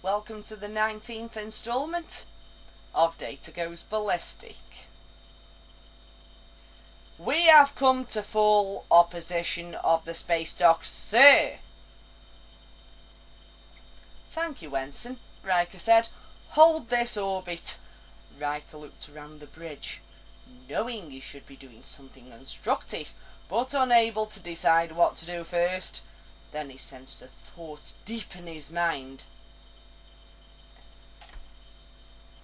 Welcome to the 19th instalment of Data Goes Ballistic. We have come to full opposition of the space docks, sir. Thank you, Ensign, Riker said. Hold this orbit. Riker looked around the bridge, knowing he should be doing something constructive, but unable to decide what to do first. Then he sensed a thought deep in his mind.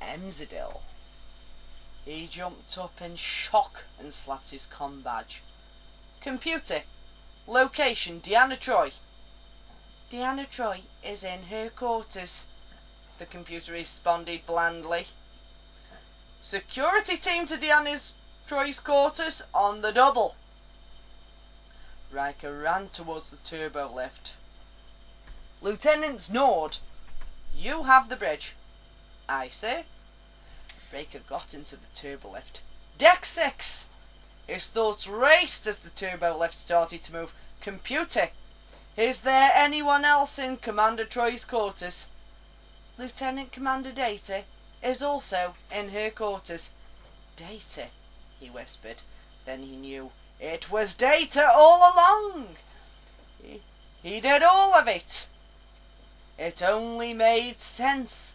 Emzadil. He jumped up in shock and slapped his comm badge. Computer, location Deanna Troi. Deanna Troi is in her quarters, the computer responded blandly. Security team to Deanna Troi's quarters on the double. Riker ran towards the turbo lift. Lieutenant Nord, you have the bridge. Aye, sir. Riker got into the turbo lift. Deck 6! His thoughts raced as the turbo lift started to move. Computer, is there anyone else in Commander Troi's quarters? Lieutenant Commander Data is also in her quarters. Data, he whispered. Then he knew it was Data all along. He did all of it. It only made sense.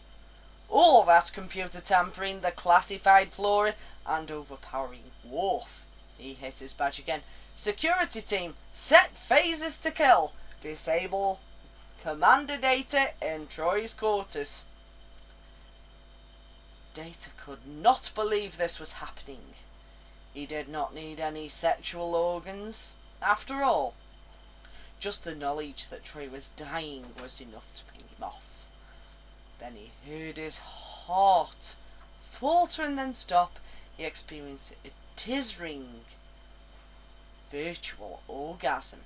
All that computer tampering, the classified flora, and overpowering Worf. He hit his badge again. Security team, set phasers to kill. Disable Commander Data in Troi's quarters. Data could not believe this was happening. He did not need any sexual organs, after all. Just the knowledge that Troi was dying was enough to bring him off. Then he heard his heart falter and then stop. He experienced a dizzying virtual orgasm.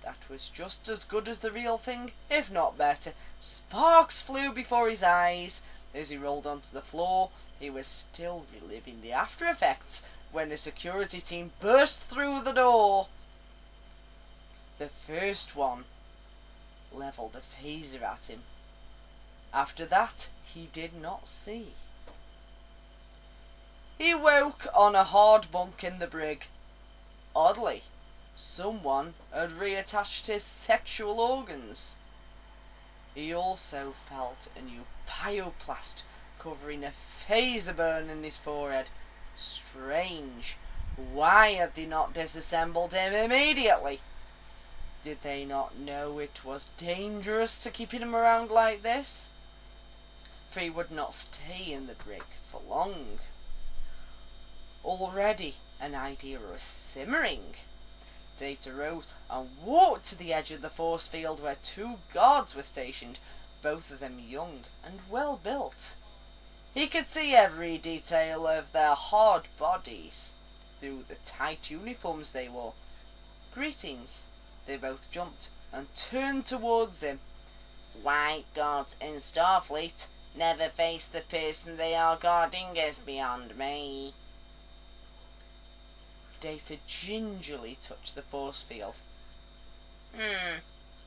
That was just as good as the real thing, if not better. Sparks flew before his eyes. As he rolled onto the floor, he was still reliving the after effects when the security team burst through the door. The first one levelled a phaser at him. After that, he did not see. He woke on a hard bunk in the brig. Oddly, someone had reattached his sexual organs. He also felt a new pyoplast covering a phaser burn in his forehead. Strange. Why had they not disassembled him immediately? Did they not know it was dangerous to keep him around like this? For he would not stay in the brig for long. Already an idea was simmering. Data rose and walked to the edge of the force field where two guards were stationed, both of them young and well built. He could see every detail of their hard bodies through the tight uniforms they wore. Greetings. They both jumped and turned towards him. White guards in Starfleet never face the person they are guarding is beyond me. Data gingerly touched the force field.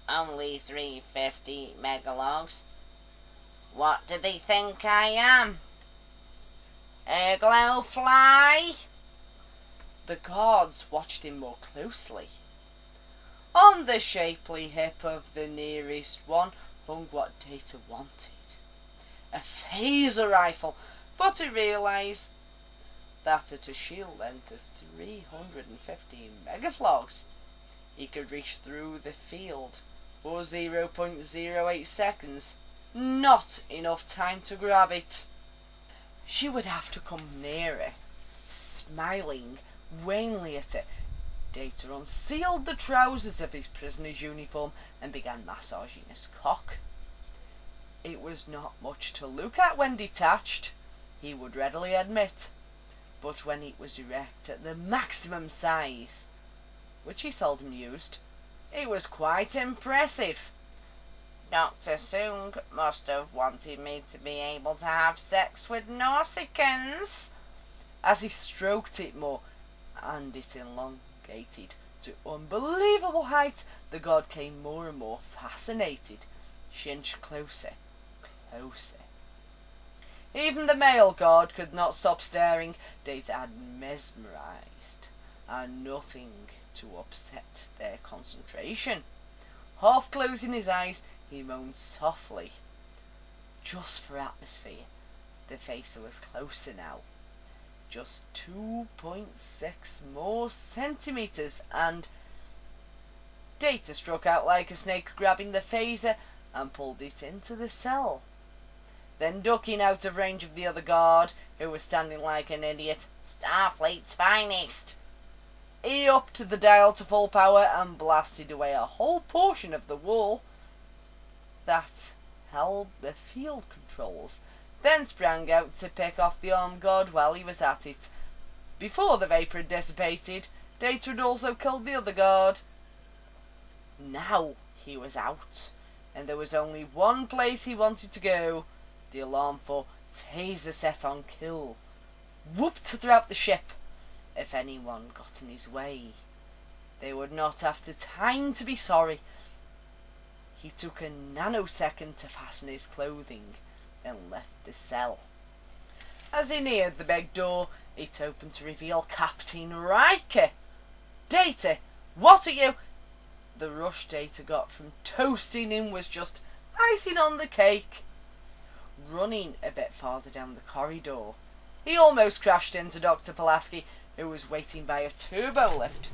Only 350 megalogs. What do they think I am? A glowfly? The guards watched him more closely. On the shapely hip of the nearest one hung what Data wanted. A phaser rifle, but he realised that at a shield length of 350 megaflogs, he could reach through the field for 0.08 seconds. Not enough time to grab it. She would have to come nearer, smiling wanly at it. Data unsealed the trousers of his prisoner's uniform and began massaging his cock. It was not much to look at when detached, he would readily admit, but when it was erect at the maximum size, which he seldom used, it was quite impressive. Dr. Soong must have wanted me to be able to have sex with Nausicaans. As he stroked it more, and it elongated to unbelievable height, the god came more and more fascinated. She inched closer closer. Even the male guard could not stop staring. Data had mesmerised, and nothing to upset their concentration. Half closing his eyes, he moaned softly. Just for atmosphere, the facer was closer now. Just 2.6 more centimetres, and Data struck out like a snake, grabbing the phaser and pulled it into the cell. Then, ducking out of range of the other guard, who was standing like an idiot, Starfleet's finest, he upped the dial to full power and blasted away a whole portion of the wall that held the field controls, then sprang out to pick off the armed guard while he was at it. Before the vapour had dissipated, Data had also killed the other guard. Now he was out, and there was only one place he wanted to go. The alarm for phaser set on kill whooped throughout the ship. If anyone got in his way, they would not have the time to be sorry. He took a nanosecond to fasten his clothing and left the cell. As he neared the big door, it opened to reveal Captain Riker. Data, what are you? The rush Data got from toasting him was just icing on the cake. Running a bit farther down the corridor, he almost crashed into Dr. Pulaski, who was waiting by a turbo lift.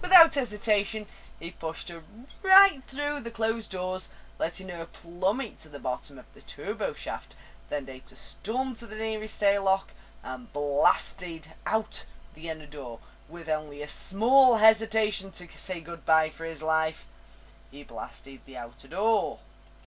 Without hesitation, he pushed her right through the closed doors, letting her plummet to the bottom of the turbo shaft. Then Data stormed to the nearest airlock and blasted out the inner door. With only a small hesitation to say goodbye for his life, he blasted the outer door.